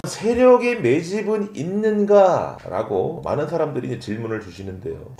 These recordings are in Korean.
세력의 매집은 있는가? 라고 많은 사람들이 이제 질문을 주시는데요.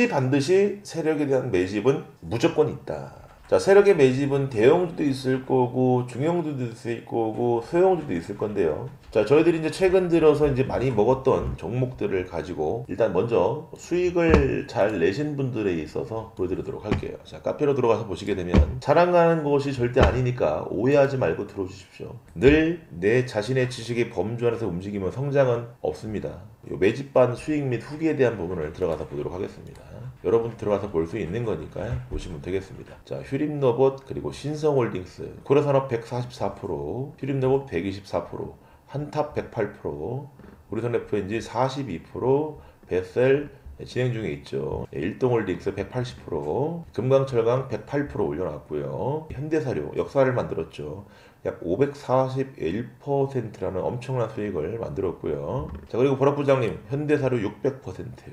반드시 세력에 대한 매집은 무조건 있다. 자, 세력의 매집은 대형주도 있을 거고 중형주도 있을 거고 소형주도 있을 건데요. 자, 저희들이 이제 최근 들어서 이제 많이 먹었던 종목들을 가지고 일단 먼저 수익을 잘 내신 분들에 있어서 보여드리도록 할게요. 자, 카페로 들어가서 보시게 되면 자랑하는 것이 절대 아니니까 오해하지 말고 들어주십시오. 늘 내 자신의 지식의 범주 안에서 움직이면 성장은 없습니다. 이 매집반 수익 및 후기에 대한 부분을 들어가서 보도록 하겠습니다. 여러분 들어가서 볼 수 있는 거니까요. 보시면 되겠습니다. 자, 휴림로봇 그리고 신성홀딩스, 고려산업 144%, 휴림로봇 124%, 한탑 108%, 우리선FNG 42%, 베셀 진행 중에 있죠. 일동홀딩스 180%, 금강철강 108% 올려놨고요. 현대사료 역사를 만들었죠. 약 541%라는 엄청난 수익을 만들었고요. 자, 그리고 보락부장님 현대사료 600%,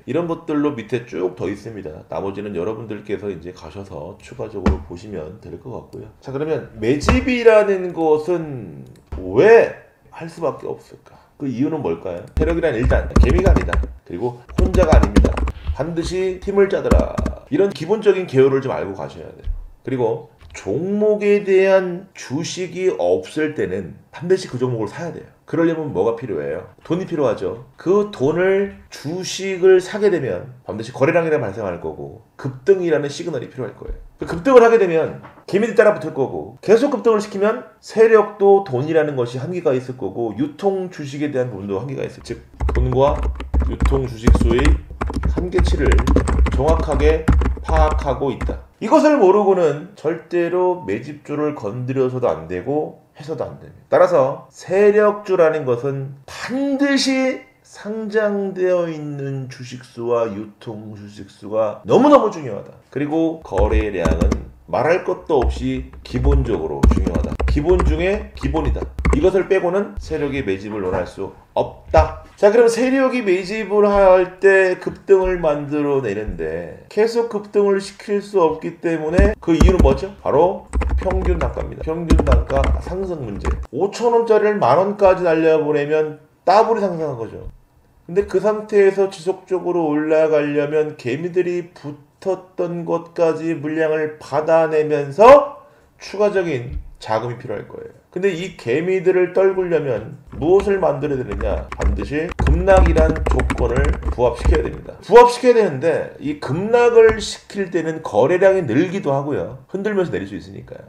이런 것들로 밑에 쭉 더 있습니다. 나머지는 여러분들께서 이제 가셔서 추가적으로 보시면 될 것 같고요. 자, 그러면 매집이라는 것은 왜 할 수밖에 없을까? 그 이유는 뭘까요? 세력이란 일단 개미가 아니다. 그리고 혼자가 아닙니다. 반드시 팀을 짜더라. 이런 기본적인 개요를 좀 알고 가셔야 돼요. 그리고 종목에 대한 주식이 없을 때는 반드시 그 종목을 사야 돼요. 그러려면 뭐가 필요해요? 돈이 필요하죠. 그 돈을 주식을 사게 되면 반드시 거래량이 발생할 거고 급등이라는 시그널이 필요할 거예요. 그 급등을 하게 되면 개미들이 따라 붙을 거고 계속 급등을 시키면 세력도 돈이라는 것이 한계가 있을 거고 유통 주식에 대한 부분도 한계가 있어요. 즉 돈과 유통 주식 수의 한계치를 정확하게 파악하고 있다. 이것을 모르고는 절대로 매집주를 건드려서도 안 되고 해서도 안 됩니다. 따라서 세력주라는 것은 반드시 상장되어 있는 주식수와 유통 주식수가 너무너무 중요하다. 그리고 거래량은 말할 것도 없이 기본적으로 중요하다. 기본 중에 기본이다. 이것을 빼고는 세력의 매집을 논할 수 없다. 자, 그럼 세력이 매집을 할 때 급등을 만들어내는데 계속 급등을 시킬 수 없기 때문에 그 이유는 뭐죠? 바로 평균 단가입니다. 평균 단가 상승 문제. 5,000원짜리를 만원까지 날려보내면 따블이 상승한 거죠. 근데 그 상태에서 지속적으로 올라가려면 개미들이 붙었던 것까지 물량을 받아내면서 추가적인 자금이 필요할 거예요. 근데 이 개미들을 떨구려면 무엇을 만들어야 되느냐? 반드시 급락이란 조건을 부합시켜야 됩니다. 부합시켜야 되는데 이 급락을 시킬 때는 거래량이 늘기도 하고요. 흔들면서 내릴 수 있으니까요.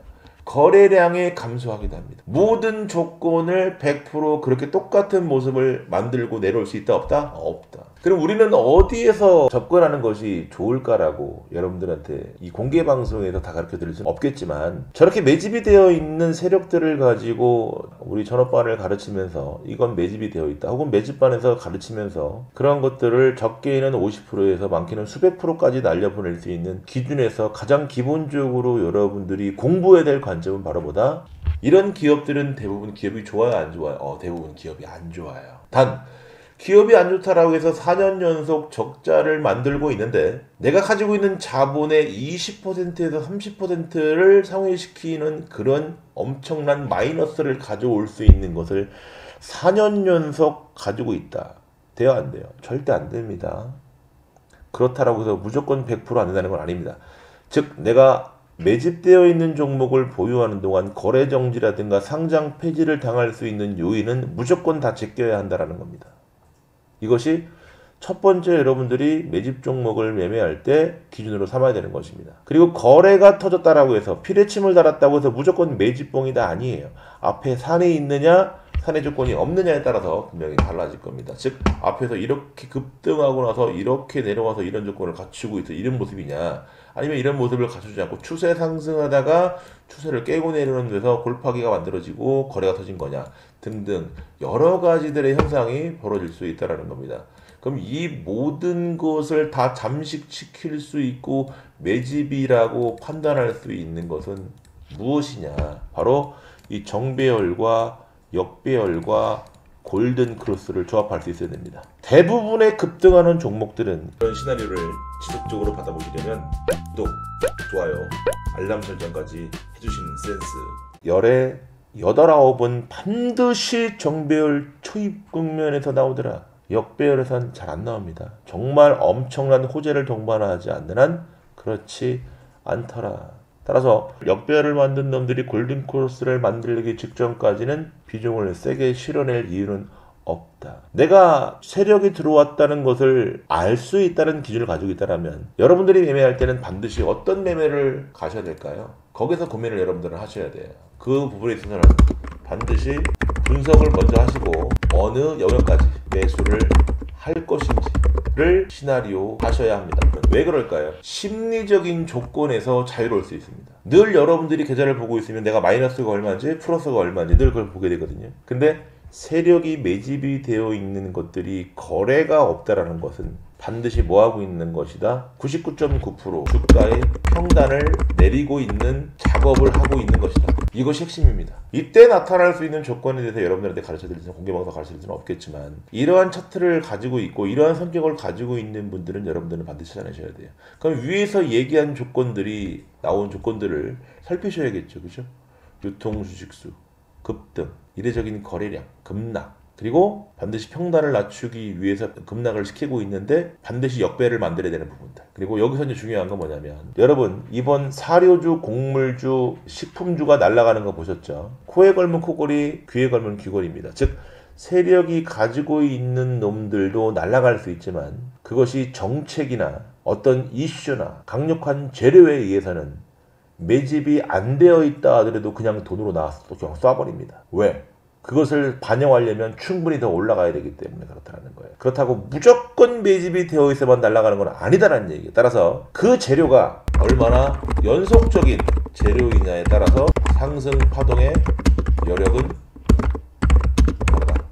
거래량이 감소하기도 합니다. 모든 조건을 100% 그렇게 똑같은 모습을 만들고 내려올 수 있다 없다? 없다. 그럼 우리는 어디에서 접근하는 것이 좋을까라고 여러분들한테 이 공개 방송에서 다 가르쳐 드릴 수는 없겠지만 저렇게 매집이 되어 있는 세력들을 가지고 우리 전업반을 가르치면서 이건 매집이 되어 있다 혹은 매집반에서 가르치면서 그런 것들을 적게는 50%에서 많게는 수백 %까지 날려보낼 수 있는 기준에서 가장 기본적으로 여러분들이 공부해야 될 관점은 바로 뭐다? 이런 기업들은 대부분 기업이 좋아요 안 좋아요? 대부분 기업이 안 좋아요. 단 기업이 안 좋다라고 해서 4년 연속 적자를 만들고 있는데 내가 가지고 있는 자본의 20%에서 30%를 상회시키는 그런 엄청난 마이너스를 가져올 수 있는 것을 4년 연속 가지고 있다. 돼요 안 돼요? 절대 안 됩니다. 그렇다라고 해서 무조건 100% 안 된다는 건 아닙니다. 즉 내가 매집되어 있는 종목을 보유하는 동안 거래 정지라든가 상장 폐지를 당할 수 있는 요인은 무조건 다 제껴야 한다는 겁니다. 이것이 첫 번째 여러분들이 매집 종목을 매매할 때 기준으로 삼아야 되는 것입니다. 그리고 거래가 터졌다라고 해서 피뢰침을 달았다고 해서 무조건 매집봉이다 아니에요. 앞에 산이 있느냐 산의 조건이 없느냐에 따라서 분명히 달라질 겁니다. 즉 앞에서 이렇게 급등하고 나서 이렇게 내려와서 이런 조건을 갖추고 있어 이런 모습이냐 아니면 이런 모습을 갖추지 않고 추세 상승하다가 추세를 깨고 내려오는 데서 골파기가 만들어지고 거래가 터진 거냐 등등 여러 가지들의 현상이 벌어질 수 있다는 겁니다. 그럼 이 모든 것을 다 잠식시킬 수 있고 매집이라고 판단할 수 있는 것은 무엇이냐? 바로 이 정배열과 역배열과 골든 크로스를 조합할 수 있어야 됩니다. 대부분의 급등하는 종목들은 이런 시나리오를 지속적으로 받아보시려면 구독, 좋아요, 알람 설정까지 해주시는 센스. 열에 8, 9은 반드시 정배열 초입 국면에서 나오더라. 역배열에선 잘 안 나옵니다. 정말 엄청난 호재를 동반하지 않는 한 그렇지 않더라. 따라서 역배열을 만든 놈들이 골든크로스를 만들기 직전까지는 비중을 세게 실어낼 이유는 없다. 내가 세력이 들어왔다는 것을 알 수 있다는 기준을 가지고 있다면 여러분들이 매매할 때는 반드시 어떤 매매를 가셔야 될까요? 거기서 고민을 여러분들은 하셔야 돼요. 그 부분에 있어서는 반드시 분석을 먼저 하시고 어느 영역까지 매수를 할 것인지를 시나리오 하셔야 합니다. 왜 그럴까요? 심리적인 조건에서 자유로울 수 있습니다. 늘 여러분들이 계좌를 보고 있으면 내가 마이너스가 얼마인지 플러스가 얼마인지 늘 그걸 보게 되거든요. 근데 세력이 매집이 되어 있는 것들이 거래가 없다라는 것은 반드시 뭐하고 있는 것이다? 99.9% 주가의 평단을 내리고 있는 작업을 하고 있는 것이다. 이것이 핵심입니다. 이때 나타날 수 있는 조건에 대해서 여러분들한테 가르쳐드릴 수는 공개방송 가르쳐드릴 수는 없겠지만 이러한 차트를 가지고 있고 이러한 성격을 가지고 있는 분들은 여러분들은 반드시 찾아내셔야 돼요. 그럼 위에서 얘기한 조건들이 나온 조건들을 살피셔야겠죠. 그죠? 유통주식수, 급등, 이례적인 거래량, 급락, 그리고 반드시 평단을 낮추기 위해서 급락을 시키고 있는데 반드시 역배를 만들어야 되는 부분들. 그리고 여기서 이제 중요한 건 뭐냐면 여러분 이번 사료주, 곡물주, 식품주가 날아가는 거 보셨죠? 코에 걸면 코걸이, 귀에 걸면 귀걸이입니다. 즉 세력이 가지고 있는 놈들도 날아갈 수 있지만 그것이 정책이나 어떤 이슈나 강력한 재료에 의해서는 매집이 안 되어 있다 하더라도 그냥 돈으로 나와서 그냥 쏴버립니다. 왜? 그것을 반영하려면 충분히 더 올라가야 되기 때문에 그렇다는 거예요. 그렇다고 무조건 매집이 되어 있어만 날아가는 건 아니다라는 얘기예요. 따라서 그 재료가 얼마나 연속적인 재료이냐에 따라서 상승 파동의 여력은 다르다.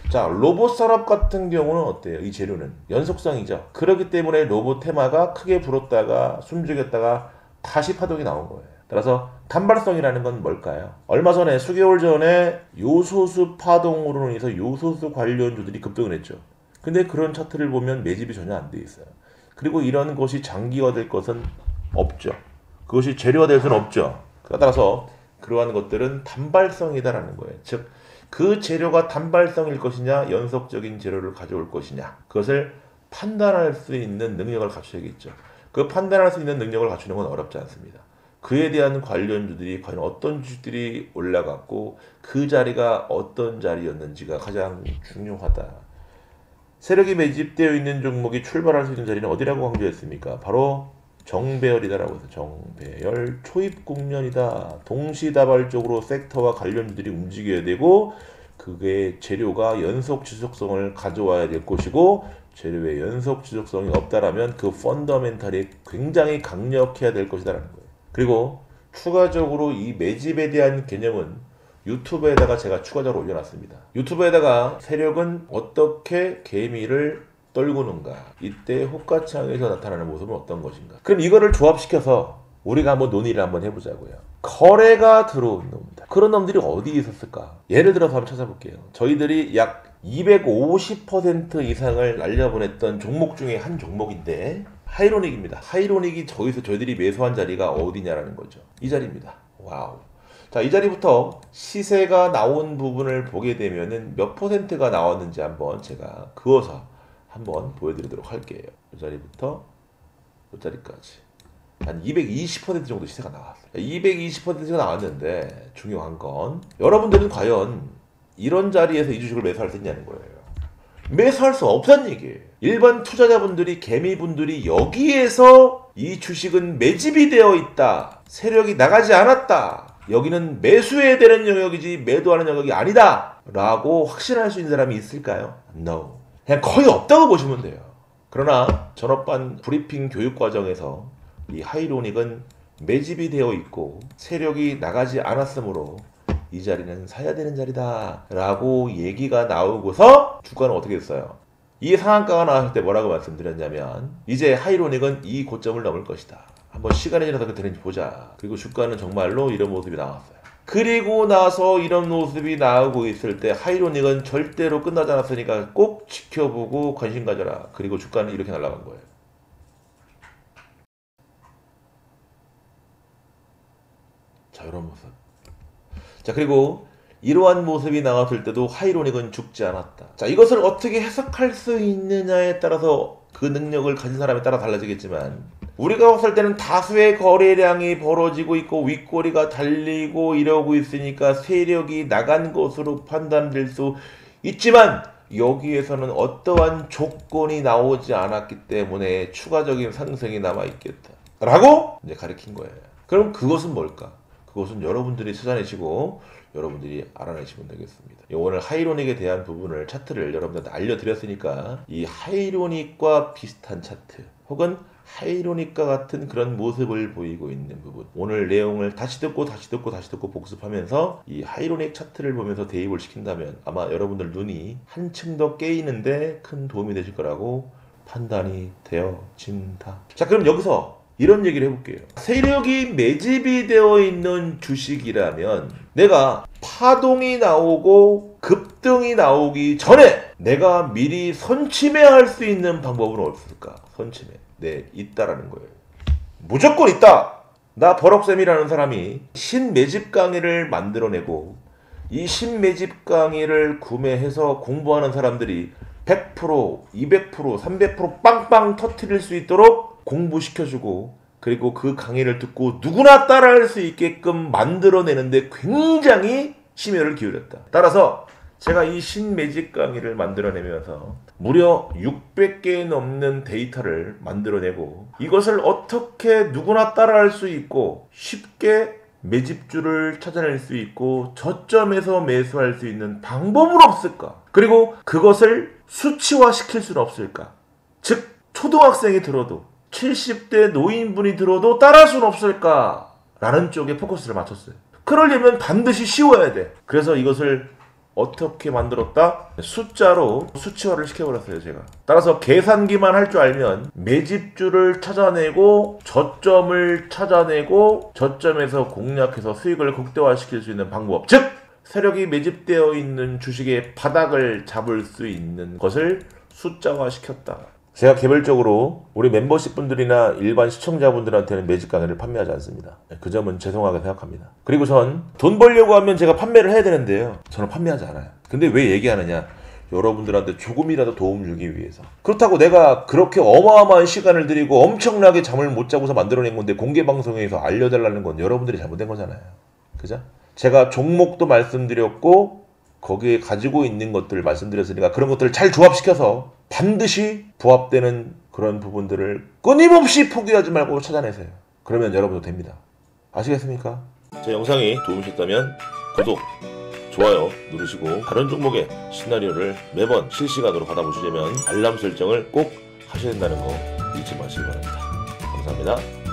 자, 로봇 산업 같은 경우는 어때요? 이 재료는 연속성이죠. 그렇기 때문에 로봇 테마가 크게 불었다가 숨죽였다가 다시 파동이 나온 거예요. 따라서 단발성이라는 건 뭘까요? 얼마 전에 수개월 전에 요소수 파동으로 인해서 요소수 관련주들이 급등을 했죠. 근데 그런 차트를 보면 매집이 전혀 안 돼 있어요. 그리고 이런 것이 장기화될 것은 없죠. 그것이 재료화될 수는 없죠. 따라서 그러한 것들은 단발성이다라는 거예요. 즉 그 재료가 단발성일 것이냐 연속적인 재료를 가져올 것이냐 그것을 판단할 수 있는 능력을 갖춰야겠죠. 그 판단할 수 있는 능력을 갖추는 건 어렵지 않습니다. 그에 대한 관련주들이 과연 어떤 주들이 올라갔고 그 자리가 어떤 자리였는지가 가장 중요하다. 세력이 매집되어 있는 종목이 출발할 수 있는 자리는 어디라고 강조했습니까? 바로 정배열이다라고 해서 정배열 초입 국면이다. 동시다발적으로 섹터와 관련주들이 움직여야 되고 그게 재료가 연속 지속성을 가져와야 될 것이고 재료의 연속 지속성이 없다라면 그 펀더멘탈이 굉장히 강력해야 될 것이다라는 거예요. 그리고 추가적으로 이 매집에 대한 개념은 유튜브에다가 제가 추가적으로 올려놨습니다. 유튜브에다가 세력은 어떻게 개미를 떨구는가, 이때 호가창에서 나타나는 모습은 어떤 것인가. 그럼 이거를 조합시켜서 우리가 한번 논의를 한번 해보자고요. 거래가 들어온 놈들, 그런 놈들이 어디 있었을까? 예를 들어서 한번 찾아볼게요. 저희들이 약 250% 이상을 날려보냈던 종목 중에 한 종목인데 하이로닉입니다. 하이로닉이 저희들이 매수한 자리가 어디냐라는 거죠. 이 자리입니다. 와우. 자, 이 자리부터 시세가 나온 부분을 보게 되면은 몇 퍼센트가 나왔는지 한번 제가 그어서 한번 보여드리도록 할게요. 이 자리부터 이 자리까지 한 220% 정도 시세가 나왔어요. 220%가 나왔는데 중요한 건 여러분들은 과연 이런 자리에서 이 주식을 매수할 수 있냐는 거예요. 매수할 수 없다는 얘기예요. 일반 투자자분들이, 개미분들이 여기에서 이 주식은 매집이 되어 있다, 세력이 나가지 않았다, 여기는 매수해야 되는 영역이지 매도하는 영역이 아니다 라고 확신할 수 있는 사람이 있을까요? No. 그냥 거의 없다고 보시면 돼요. 그러나 전업반 브리핑 교육 과정에서 이 하이로닉은 매집이 되어 있고 세력이 나가지 않았으므로 이 자리는 사야 되는 자리다 라고 얘기가 나오고서 주가는 어떻게 됐어요? 이 상한가가 나왔을 때 뭐라고 말씀드렸냐면 이제 하이로닉은 이 고점을 넘을 것이다. 한번 시간이 지나서 어떻게 되는지 보자. 그리고 주가는 정말로 이런 모습이 나왔어요. 그리고 나서 이런 모습이 나오고 있을 때 하이로닉은 절대로 끝나지 않았으니까 꼭 지켜보고 관심 가져라. 그리고 주가는 이렇게 날아간 거예요. 자, 이런 모습. 자, 그리고 이러한 모습이 나왔을 때도 하이로닉은 죽지 않았다. 자, 이것을 어떻게 해석할 수 있느냐에 따라서 그 능력을 가진 사람에 따라 달라지겠지만, 우리가 봤을 때는 다수의 거래량이 벌어지고 있고 윗꼬리가 달리고 이러고 있으니까 세력이 나간 것으로 판단될 수 있지만, 여기에서는 어떠한 조건이 나오지 않았기 때문에 추가적인 상승이 남아있겠다 라고 이제 가르친 거예요. 그럼 그것은 뭘까? 그것은 여러분들이 찾아내시고 여러분들이 알아내시면 되겠습니다. 오늘 하이로닉에 대한 부분을, 차트를 여러분들한테 알려드렸으니까 이 하이로닉과 비슷한 차트 혹은 하이로닉과 같은 그런 모습을 보이고 있는 부분, 오늘 내용을 다시 듣고 복습하면서 이 하이로닉 차트를 보면서 대입을 시킨다면 아마 여러분들 눈이 한층 더 깨이는데 큰 도움이 되실 거라고 판단이 되어진다. 자, 그럼 여기서 이런 얘기를 해볼게요. 세력이 매집이 되어 있는 주식이라면 내가 파동이 나오고 급등이 나오기 전에 내가 미리 선침해할 수 있는 방법은 없을까? 선침해. 네, 있다라는 거예요. 무조건 있다! 나 버럭쌤이라는 사람이 신매집 강의를 만들어내고 이 신매집 강의를 구매해서 공부하는 사람들이 100%, 200%, 300% 빵빵 터뜨릴 수 있도록 공부시켜주고, 그리고 그 강의를 듣고 누구나 따라할 수 있게끔 만들어내는데 굉장히 심혈을 기울였다. 따라서 제가 이 신매집 강의를 만들어내면서 무려 600개 넘는 데이터를 만들어내고, 이것을 어떻게 누구나 따라할 수 있고 쉽게 매집주를 찾아낼 수 있고 저점에서 매수할 수 있는 방법은 없을까? 그리고 그것을 수치화시킬 수는 없을까? 즉 초등학생이 들어도 70대 노인분이 들어도 따라할 수는 없을까? 라는 쪽에 포커스를 맞췄어요. 그러려면 반드시 쉬워야 돼. 그래서 이것을 어떻게 만들었다? 숫자로 수치화를 시켜버렸어요, 제가. 따라서 계산기만 할 줄 알면 매집주를 찾아내고 저점을 찾아내고 저점에서 공략해서 수익을 극대화시킬 수 있는 방법, 즉 세력이 매집되어 있는 주식의 바닥을 잡을 수 있는 것을 숫자화 시켰다. 제가 개별적으로 우리 멤버십 분들이나 일반 시청자분들한테는 매집 강의를 판매하지 않습니다. 그 점은 죄송하게 생각합니다. 그리고 전 돈 벌려고 하면 제가 판매를 해야 되는데요, 저는 판매하지 않아요. 근데 왜 얘기하느냐? 여러분들한테 조금이라도 도움 주기 위해서. 그렇다고 내가 그렇게 어마어마한 시간을 들이고 엄청나게 잠을 못 자고서 만들어낸 건데 공개 방송에서 알려달라는 건 여러분들이 잘못된 거잖아요. 그죠? 제가 종목도 말씀드렸고 거기에 가지고 있는 것들을 말씀드렸으니까 그런 것들을 잘 조합시켜서 반드시 부합되는 그런 부분들을 끊임없이 포기하지 말고 찾아내세요. 그러면 여러분도 됩니다. 아시겠습니까? 제 영상이 도움이셨다면 구독, 좋아요 누르시고 다른 종목의 시나리오를 매번 실시간으로 받아보시려면 알람 설정을 꼭 하셔야 된다는 거 잊지 마시기 바랍니다. 감사합니다.